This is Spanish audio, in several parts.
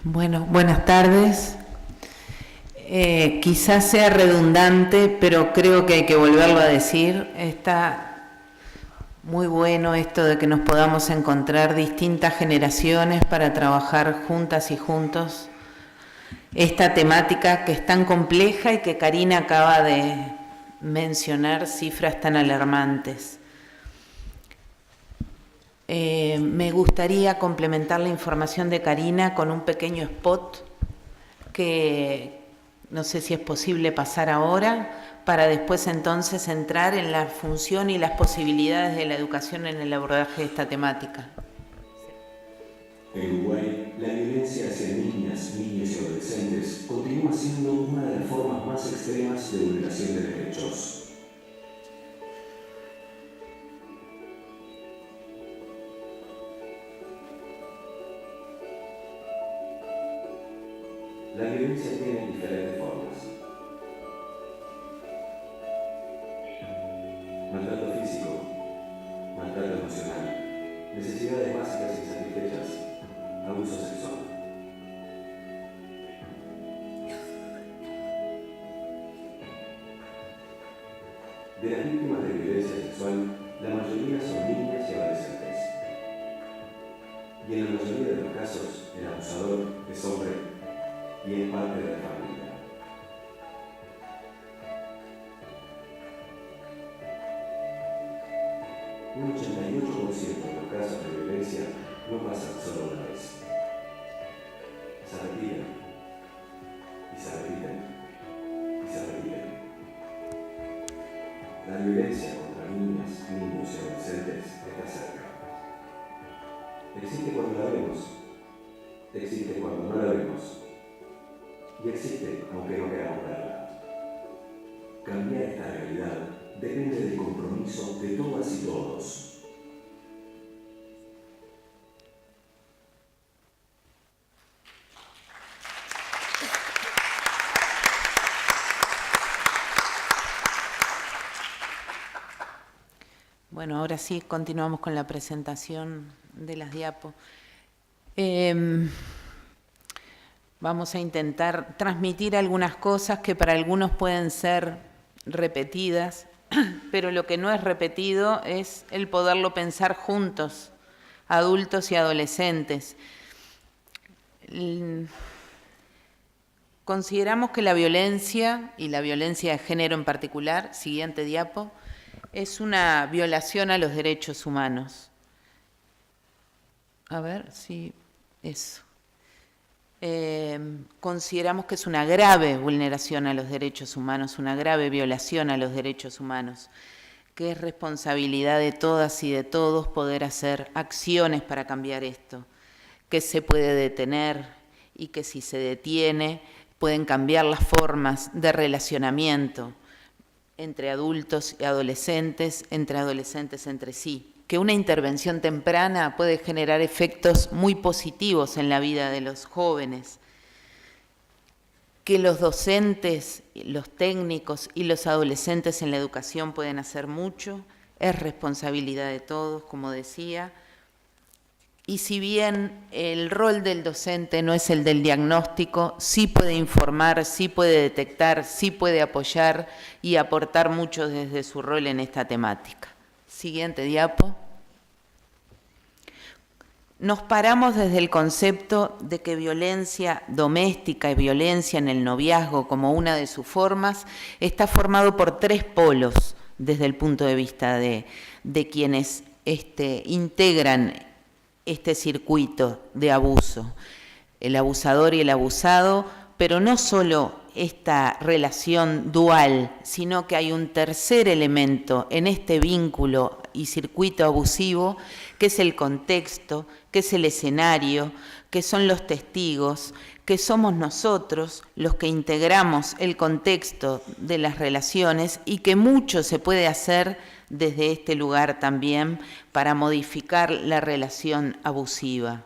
Bueno, buenas tardes. Quizás sea redundante, pero creo que hay que volverlo a decir. Está muy bueno esto de que nos podamos encontrar distintas generaciones para trabajar juntas y juntos esta temática que es tan compleja y que Karina acaba de mencionar cifras tan alarmantes. Me gustaría complementar la información de Karina con un pequeño spot que no sé si es posible pasar ahora, para después entonces entrar en la función y las posibilidades de la educación en el abordaje de esta temática. En Uruguay, la violencia hacia niñas, niños y adolescentes continúa siendo una de las formas más extremas de vulneración de derechos. La violencia tiene diferentes formas. Maltrato físico, maltrato emocional, necesidades básicas insatisfechas, abuso sexual. De las víctimas de violencia sexual, la mayoría son niñas y adolescentes. Y en la mayoría de los casos, el abusador es hombre y es parte de la familia. Un 88% de los casos de violencia no pasan solo una vez. Se repiten, y se repiten, y se repiten. La violencia contra niñas, niños y adolescentes está cerca. Existe cuando la vemos, existe cuando no la vemos, y existe aunque no queramos verla. Cambiar esta realidad depende del compromiso de todas y todos. Bueno, ahora sí, continuamos con la presentación de las diapos. Vamos a intentar transmitir algunas cosas que para algunos pueden ser repetidas, pero lo que no es repetido es el poderlo pensar juntos, adultos y adolescentes. Consideramos que la violencia, y la violencia de género en particular, siguiente diapo, es una violación a los derechos humanos. A ver si eso. Consideramos que es una grave vulneración a los derechos humanos, una grave violación a los derechos humanos, que es responsabilidad de todas y de todos poder hacer acciones para cambiar esto, que se puede detener y que si se detiene pueden cambiar las formas de relacionamiento entre adultos y adolescentes entre sí, que una intervención temprana puede generar efectos muy positivos en la vida de los jóvenes, que los docentes, los técnicos y los adolescentes en la educación pueden hacer mucho, es responsabilidad de todos, como decía, y si bien el rol del docente no es el del diagnóstico, sí puede informar, sí puede detectar, sí puede apoyar y aportar mucho desde su rol en esta temática. Siguiente diapo. Nos paramos desde el concepto de que violencia doméstica y violencia en el noviazgo como una de sus formas está formado por tres polos desde el punto de vista de quienes integran este circuito de abuso, el abusador y el abusado, pero no solo esta relación dual, sino que hay un tercer elemento en este vínculo y circuito abusivo, que es el contexto, que es el escenario, que son los testigos, que somos nosotros los que integramos el contexto de las relaciones y que mucho se puede hacer desde este lugar también para modificar la relación abusiva.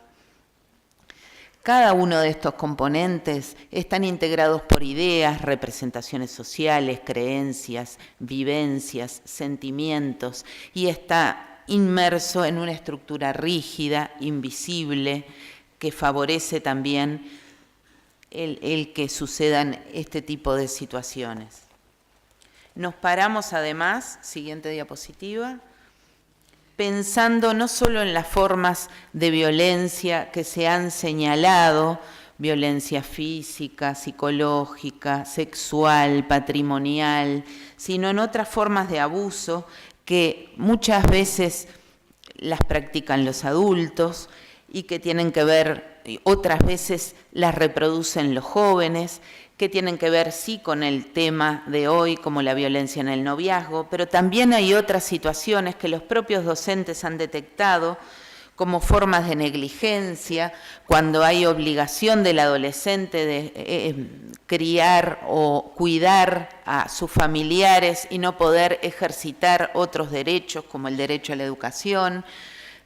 Cada uno de estos componentes están integrados por ideas, representaciones sociales, creencias, vivencias, sentimientos y está inmerso en una estructura rígida, invisible, que favorece también el que sucedan este tipo de situaciones. Nos paramos además, siguiente diapositiva, pensando no solo en las formas de violencia que se han señalado, violencia física, psicológica, sexual, patrimonial, sino en otras formas de abuso que muchas veces las practican los adultos y que tienen que ver, otras veces las reproducen los jóvenes, que tienen que ver sí con el tema de hoy, como la violencia en el noviazgo, pero también hay otras situaciones que los propios docentes han detectado como formas de negligencia, cuando hay obligación del adolescente de criar o cuidar a sus familiares y no poder ejercitar otros derechos, como el derecho a la educación.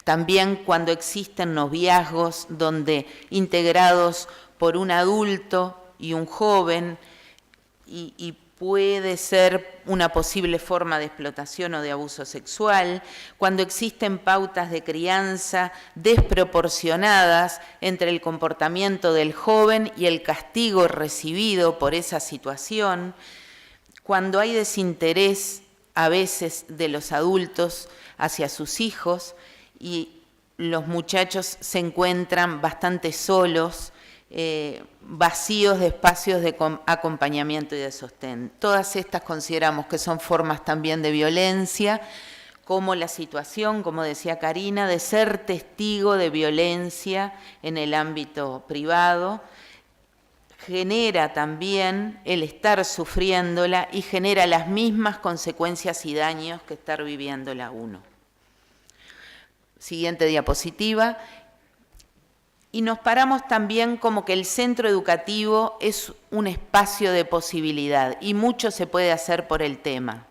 También cuando existen noviazgos donde integrados por un adulto y un joven, y puede ser una posible forma de explotación o de abuso sexual, cuando existen pautas de crianza desproporcionadas entre el comportamiento del joven y el castigo recibido por esa situación, cuando hay desinterés a veces de los adultos hacia sus hijos y los muchachos se encuentran bastante solos, vacíos de espacios de acompañamiento y de sostén. Todas estas consideramos que son formas también de violencia, como la situación, como decía Karina, de ser testigo de violencia en el ámbito privado, genera también el estar sufriéndola y genera las mismas consecuencias y daños que estar viviéndola uno. Siguiente diapositiva. Y nos paramos también como que el centro educativo es un espacio de posibilidad y mucho se puede hacer por el tema.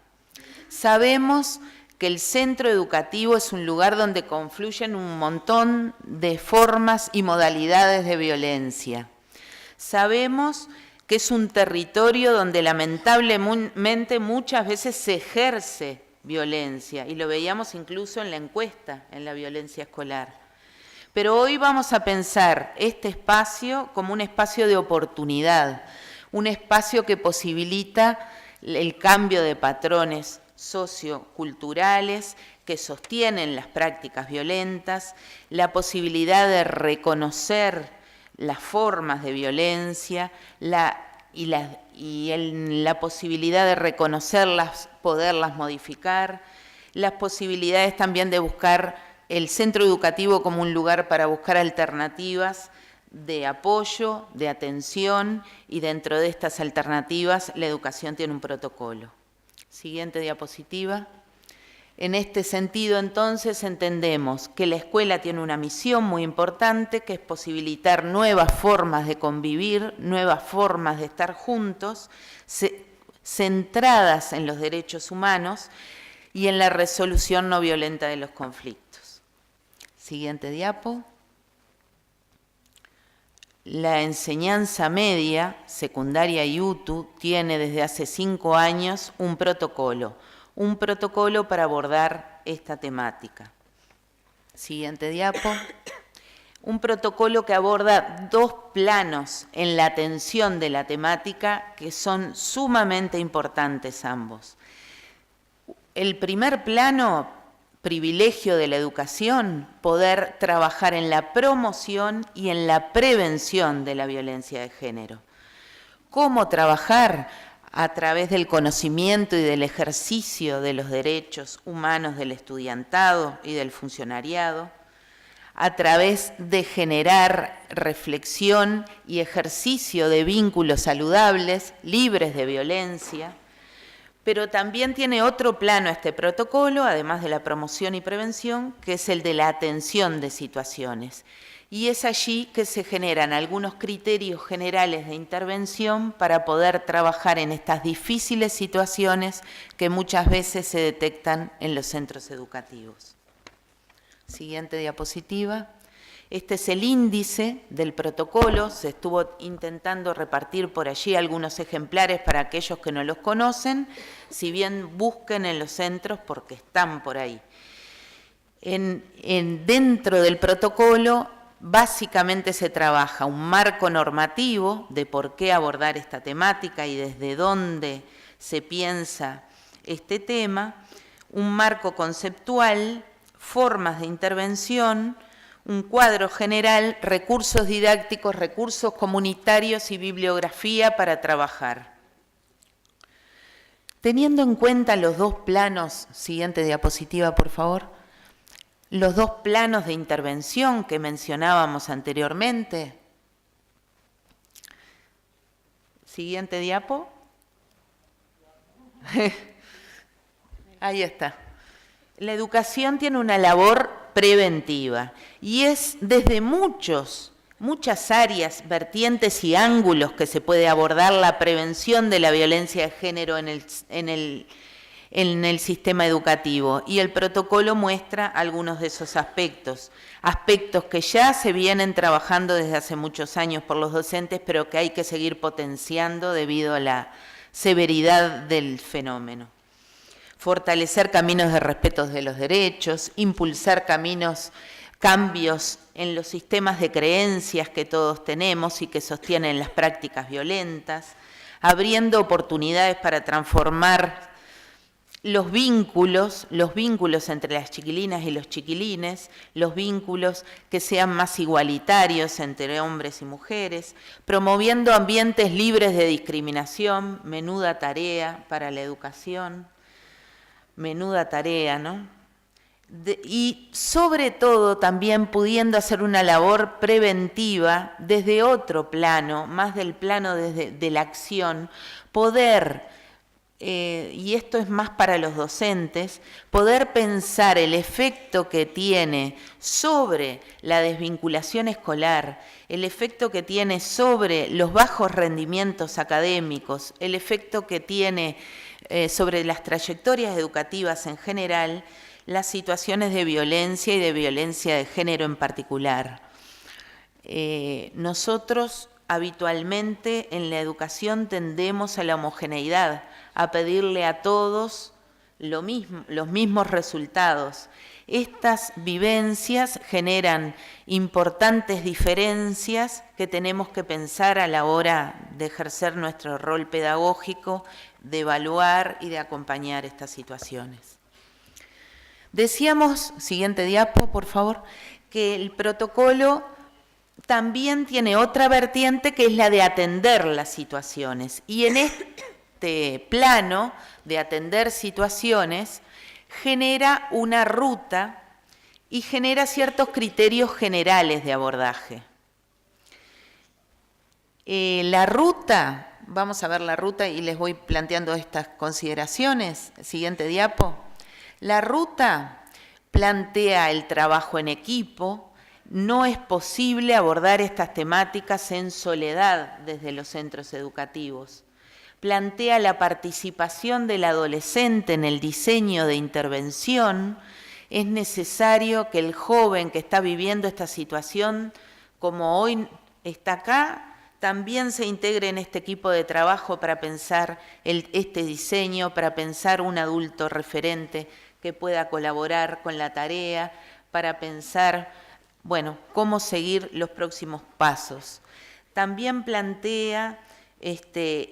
Sabemos que el centro educativo es un lugar donde confluyen un montón de formas y modalidades de violencia. Sabemos que es un territorio donde lamentablemente muchas veces se ejerce violencia, y lo veíamos incluso en la encuesta en la violencia escolar. Pero hoy vamos a pensar este espacio como un espacio de oportunidad, un espacio que posibilita el cambio de patrones socioculturales que sostienen las prácticas violentas, la posibilidad de reconocer las formas de violencia, la posibilidad de reconocerlas, poderlas modificar, las posibilidades también de buscar el centro educativo como un lugar para buscar alternativas de apoyo, de atención, y dentro de estas alternativas la educación tiene un protocolo. Siguiente diapositiva. En este sentido, entonces, entendemos que la escuela tiene una misión muy importante, que es posibilitar nuevas formas de convivir, nuevas formas de estar juntos, centradas en los derechos humanos y en la resolución no violenta de los conflictos. Siguiente diapo. La enseñanza media, secundaria y UTU, tiene desde hace 5 años un protocolo para abordar esta temática. Siguiente diapo. Un protocolo que aborda 2 planos en la atención de la temática que son sumamente importantes ambos. El primer plano, privilegio de la educación, poder trabajar en la promoción y en la prevención de la violencia de género. ¿Cómo trabajar? A través del conocimiento y del ejercicio de los derechos humanos del estudiantado y del funcionariado, a través de generar reflexión y ejercicio de vínculos saludables, libres de violencia. Pero también tiene otro plano este protocolo, además de la promoción y prevención, que es el de la atención de situaciones. Y es allí que se generan algunos criterios generales de intervención para poder trabajar en estas difíciles situaciones que muchas veces se detectan en los centros educativos. Siguiente diapositiva. Este es el índice del protocolo, se estuvo intentando repartir por allí algunos ejemplares para aquellos que no los conocen, si bien busquen en los centros porque están por ahí. Dentro del protocolo básicamente se trabaja un marco normativo de por qué abordar esta temática y desde dónde se piensa este tema, un marco conceptual, formas de intervención, un cuadro general, recursos didácticos, recursos comunitarios y bibliografía para trabajar. Teniendo en cuenta los dos planos, siguiente diapositiva por favor, los dos planos de intervención que mencionábamos anteriormente. Siguiente diapo. Ahí está. La educación tiene una labor preventiva y es desde muchas áreas, vertientes y ángulos que se puede abordar la prevención de la violencia de género en el sistema educativo, y el protocolo muestra algunos de esos aspectos que ya se vienen trabajando desde hace muchos años por los docentes, pero que hay que seguir potenciando debido a la severidad del fenómeno. Fortalecer caminos de respeto de los derechos, impulsar cambios en los sistemas de creencias que todos tenemos y que sostienen las prácticas violentas, abriendo oportunidades para transformar los vínculos entre las chiquilinas y los chiquilines, los vínculos que sean más igualitarios entre hombres y mujeres, promoviendo ambientes libres de discriminación, menuda tarea para la educación, menuda tarea, ¿no? Y sobre todo también pudiendo hacer una labor preventiva desde otro plano, más del plano de la acción, poder, y esto es más para los docentes, poder pensar el efecto que tiene sobre la desvinculación escolar, el efecto que tiene sobre los bajos rendimientos académicos, el efecto que tiene sobre las trayectorias educativas en general, las situaciones de violencia y de violencia de género en particular. Nosotros habitualmente en la educación tendemos a la homogeneidad, a pedirle a todos los mismos resultados. Estas vivencias generan importantes diferencias que tenemos que pensar a la hora de ejercer nuestro rol pedagógico, de evaluar y de acompañar estas situaciones. Decíamos, siguiente diapo, por favor, que el protocolo también tiene otra vertiente que es la de atender las situaciones. Y en este plano de atender situaciones genera una ruta y genera ciertos criterios generales de abordaje. La ruta, vamos a ver la ruta y les voy planteando estas consideraciones. Siguiente diapo. La ruta plantea el trabajo en equipo. No es posible abordar estas temáticas en soledad desde los centros educativos. Plantea la participación del adolescente en el diseño de intervención. Es necesario que el joven que está viviendo esta situación, como hoy está acá, también se integre en este equipo de trabajo para pensar este diseño, para pensar un adulto referente que pueda colaborar con la tarea, para pensar, bueno, cómo seguir los próximos pasos. También plantea este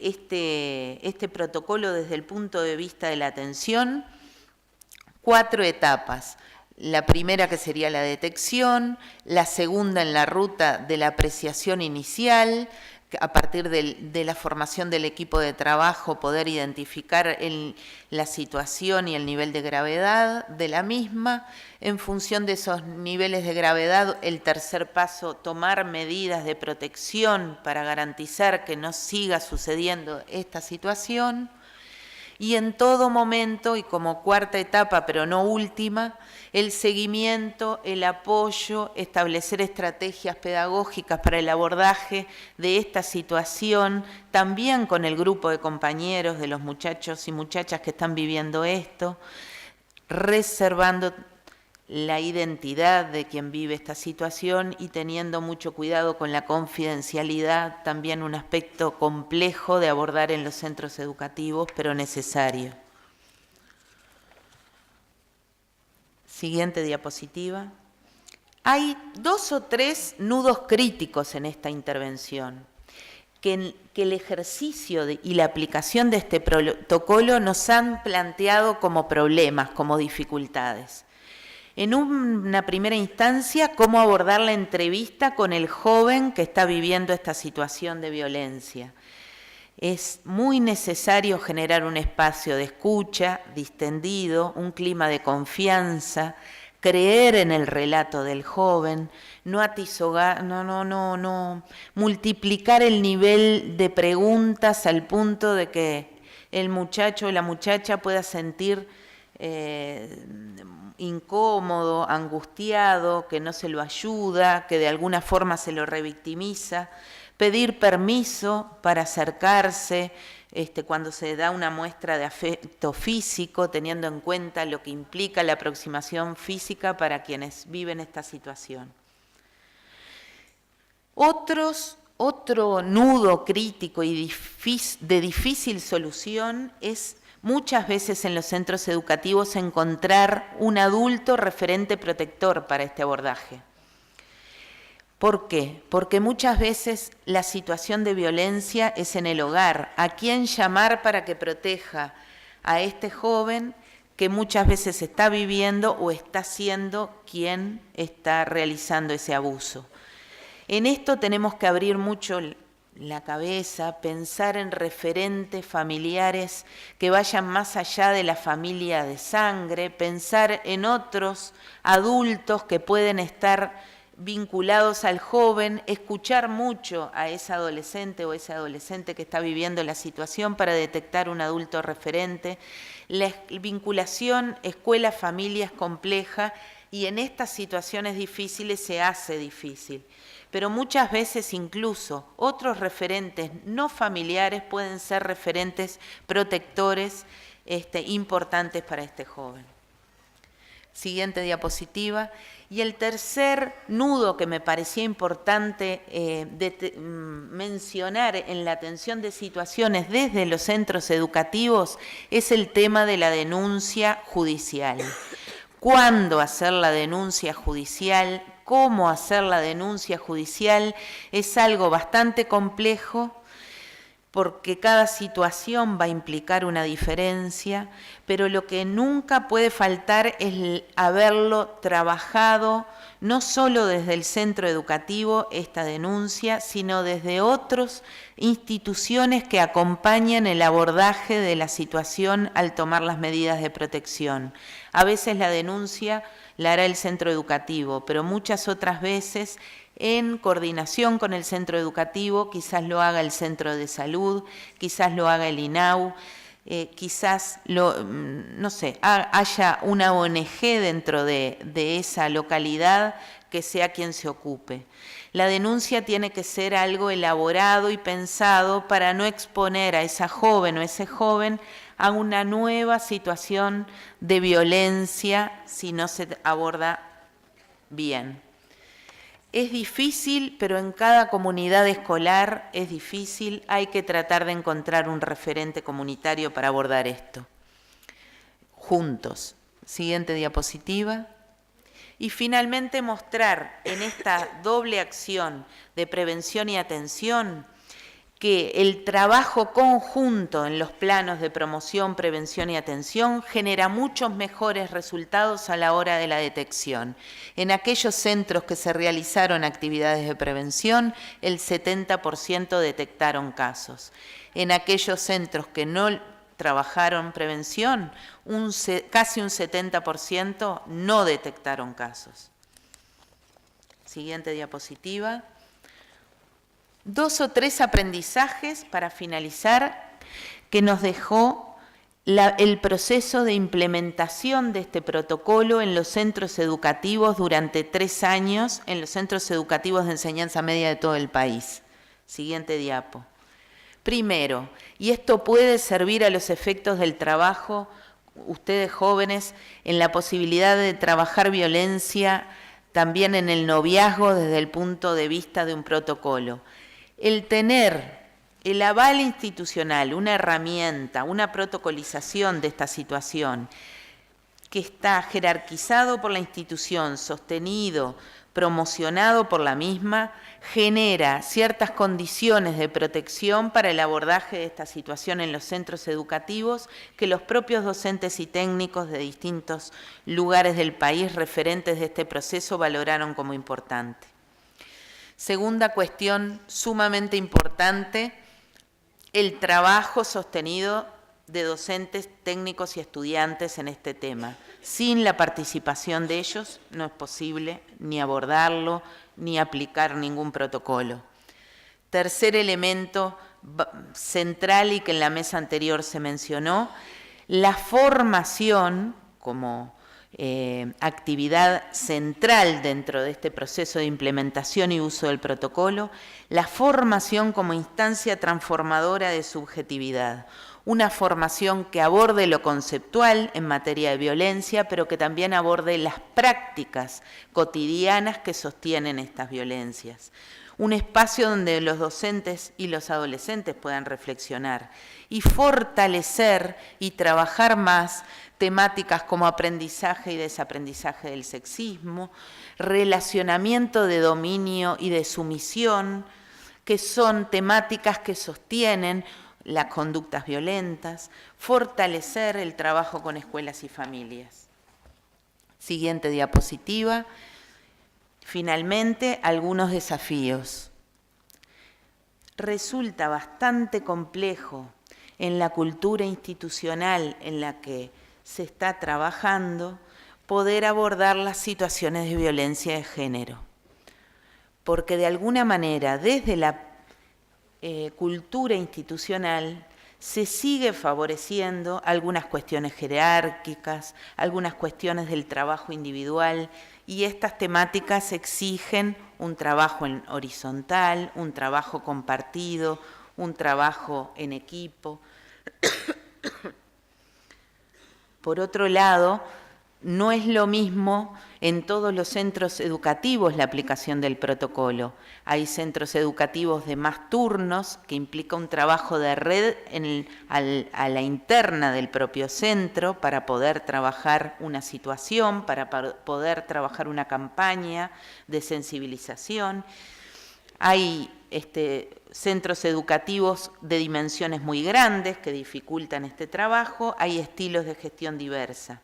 protocolo desde el punto de vista de la atención 4 etapas. La primera que sería la detección, la segunda en la ruta de la apreciación inicial, a partir de la formación del equipo de trabajo, poder identificar la situación y el nivel de gravedad de la misma. En función de esos niveles de gravedad, el tercer paso, tomar medidas de protección para garantizar que no siga sucediendo esta situación. Y en todo momento, y como cuarta etapa, pero no última, el seguimiento, el apoyo, establecer estrategias pedagógicas para el abordaje de esta situación, también con el grupo de compañeros, de los muchachos y muchachas que están viviendo esto, reservando la identidad de quien vive esta situación y teniendo mucho cuidado con la confidencialidad, también un aspecto complejo de abordar en los centros educativos, pero necesario. Siguiente diapositiva. Hay 2 o 3 nudos críticos en esta intervención, que el ejercicio y la aplicación de este protocolo nos han planteado como problemas, como dificultades. En una primera instancia, cómo abordar la entrevista con el joven que está viviendo esta situación de violencia. Es muy necesario generar un espacio de escucha distendido, un clima de confianza, creer en el relato del joven, no atisogar, no multiplicar el nivel de preguntas al punto de que el muchacho o la muchacha pueda sentir incómodo, angustiado, que no se lo ayuda, que de alguna forma se lo revictimiza. Pedir permiso para acercarse cuando se da una muestra de afecto físico, teniendo en cuenta lo que implica la aproximación física para quienes viven esta situación. Otro nudo crítico y de difícil solución es muchas veces en los centros educativos encontrar un adulto referente protector para este abordaje. ¿Por qué? Porque muchas veces la situación de violencia es en el hogar. ¿A quién llamar para que proteja a este joven que muchas veces está viviendo o está siendo quien está realizando ese abuso? En esto tenemos que abrir mucho la cabeza, pensar en referentes familiares que vayan más allá de la familia de sangre, pensar en otros adultos que pueden estar vinculados al joven, escuchar mucho a esa adolescente o ese adolescente que está viviendo la situación para detectar un adulto referente. La vinculación escuela-familia es compleja y en estas situaciones difíciles se hace difícil. Pero muchas veces incluso otros referentes no familiares pueden ser referentes protectores importantes para este joven. Siguiente diapositiva. Y el tercer nudo que me parecía importante mencionar en la atención de situaciones desde los centros educativos es el tema de la denuncia judicial. ¿Cuándo hacer la denuncia judicial? ¿Cómo hacer la denuncia judicial? Es algo bastante complejo, porque cada situación va a implicar una diferencia, pero lo que nunca puede faltar es haberlo trabajado, no solo desde el centro educativo, esta denuncia, sino desde otras instituciones que acompañan el abordaje de la situación al tomar las medidas de protección. A veces la denuncia la hará el centro educativo, pero muchas otras veces en coordinación con el centro educativo, quizás lo haga el centro de salud, quizás lo haga el INAU, quizás haya una ONG dentro de esa localidad que sea quien se ocupe. La denuncia tiene que ser algo elaborado y pensado para no exponer a esa joven o ese joven a una nueva situación de violencia si no se aborda bien. Es difícil, pero en cada comunidad escolar es difícil. Hay que tratar de encontrar un referente comunitario para abordar esto. Juntos. Siguiente diapositiva. Y finalmente mostrar en esta doble acción de prevención y atención que el trabajo conjunto en los planos de promoción, prevención y atención genera muchos mejores resultados a la hora de la detección. En aquellos centros que se realizaron actividades de prevención, el 70% detectaron casos. En aquellos centros que no trabajaron prevención, casi un 70% no detectaron casos. Siguiente diapositiva. 2 o 3 aprendizajes para finalizar que nos dejó el proceso de implementación de este protocolo en los centros educativos durante 3 años, en los centros educativos de enseñanza media de todo el país. Siguiente diapo. Primero, y esto puede servir a los efectos del trabajo, ustedes jóvenes, en la posibilidad de trabajar violencia también en el noviazgo desde el punto de vista de un protocolo. El tener el aval institucional, una herramienta, una protocolización de esta situación que está jerarquizado por la institución, sostenido promocionado por la misma, genera ciertas condiciones de protección para el abordaje de esta situación en los centros educativos que los propios docentes y técnicos de distintos lugares del país referentes de este proceso valoraron como importante. Segunda cuestión sumamente importante, el trabajo sostenido de docentes, técnicos y estudiantes en este tema. Sin la participación de ellos no es posible ni abordarlo, ni aplicar ningún protocolo. Tercer elemento central y que en la mesa anterior se mencionó, la formación como actividad central dentro de este proceso de implementación y uso del protocolo, la formación como instancia transformadora de subjetividad. Una formación que aborde lo conceptual en materia de violencia, pero que también aborde las prácticas cotidianas que sostienen estas violencias. Un espacio donde los docentes y los adolescentes puedan reflexionar y fortalecer y trabajar más temáticas como aprendizaje y desaprendizaje del sexismo, relacionamiento de dominio y de sumisión, que son temáticas que sostienen las conductas violentas, fortalecer el trabajo con escuelas y familias. Siguiente diapositiva. Finalmente, algunos desafíos. Resulta bastante complejo en la cultura institucional en la que se está trabajando poder abordar las situaciones de violencia de género, porque de alguna manera desde la cultura institucional se sigue favoreciendo algunas cuestiones jerárquicas, algunas cuestiones del trabajo individual, y estas temáticas exigen un trabajo en horizontal, un trabajo compartido, un trabajo en equipo. Por otro lado, no es lo mismo en todos los centros educativos la aplicación del protocolo. Hay centros educativos de más turnos, que implica un trabajo de red a la interna del propio centro para poder trabajar una situación, para poder trabajar una campaña de sensibilización. Hay centros educativos de dimensiones muy grandes que dificultan este trabajo. Hay estilos de gestión diversa.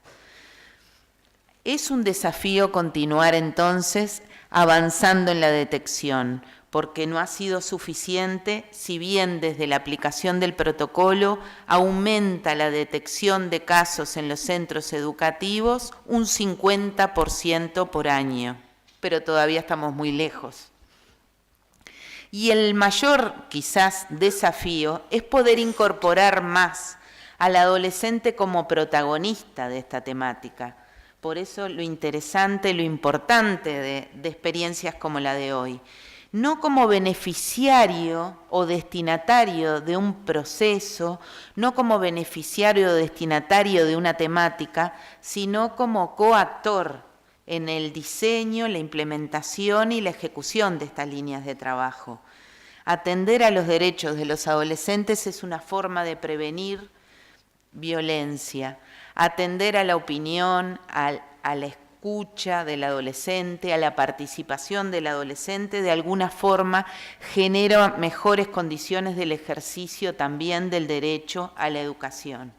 Es un desafío continuar entonces avanzando en la detección, porque no ha sido suficiente, si bien desde la aplicación del protocolo aumenta la detección de casos en los centros educativos un 50% por año, pero todavía estamos muy lejos. Y el mayor, quizás, desafío es poder incorporar más al adolescente como protagonista de esta temática. Por eso lo interesante, lo importante de experiencias como la de hoy. No como beneficiario o destinatario de un proceso, no como beneficiario o destinatario de una temática, sino como coactor en el diseño, la implementación y la ejecución de estas líneas de trabajo. Atender a los derechos de los adolescentes es una forma de prevenir violencia. Atender a la opinión, a la escucha del adolescente, a la participación del adolescente, de alguna forma genera mejores condiciones del ejercicio también del derecho a la educación.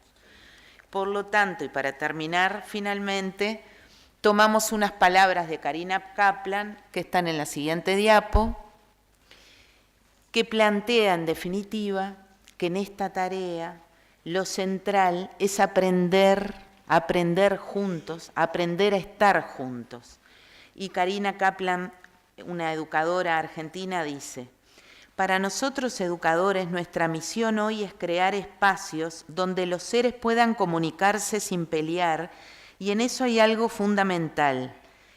Por lo tanto, y para terminar, finalmente, tomamos unas palabras de Karina Kaplan, que están en la siguiente diapo, que plantea en definitiva que en esta tarea lo central es aprender juntos, aprender a estar juntos. Y Karina Kaplan, una educadora argentina, dice: para nosotros educadores, nuestra misión hoy es crear espacios donde los seres puedan comunicarse sin pelear, y en eso hay algo fundamental,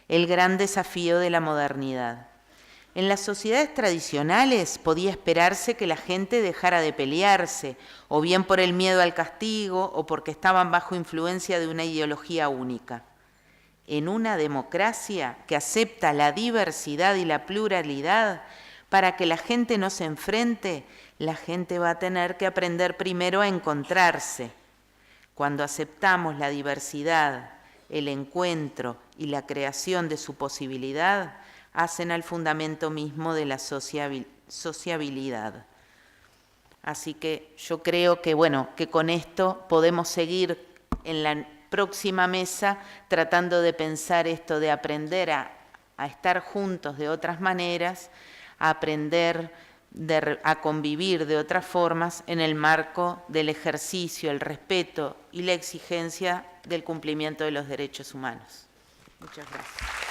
el gran desafío de la modernidad. En las sociedades tradicionales podía esperarse que la gente dejara de pelearse, o bien por el miedo al castigo, o porque estaban bajo influencia de una ideología única. En una democracia que acepta la diversidad y la pluralidad, para que la gente no se enfrente, la gente va a tener que aprender primero a encontrarse. Cuando aceptamos la diversidad, el encuentro y la creación de su posibilidad, hacen al fundamento mismo de la sociabilidad. Así que yo creo que, bueno, que con esto podemos seguir en la próxima mesa tratando de pensar esto, de aprender a estar juntos de otras maneras, a aprender a convivir de otras formas en el marco del ejercicio, el respeto y la exigencia del cumplimiento de los derechos humanos. Muchas gracias.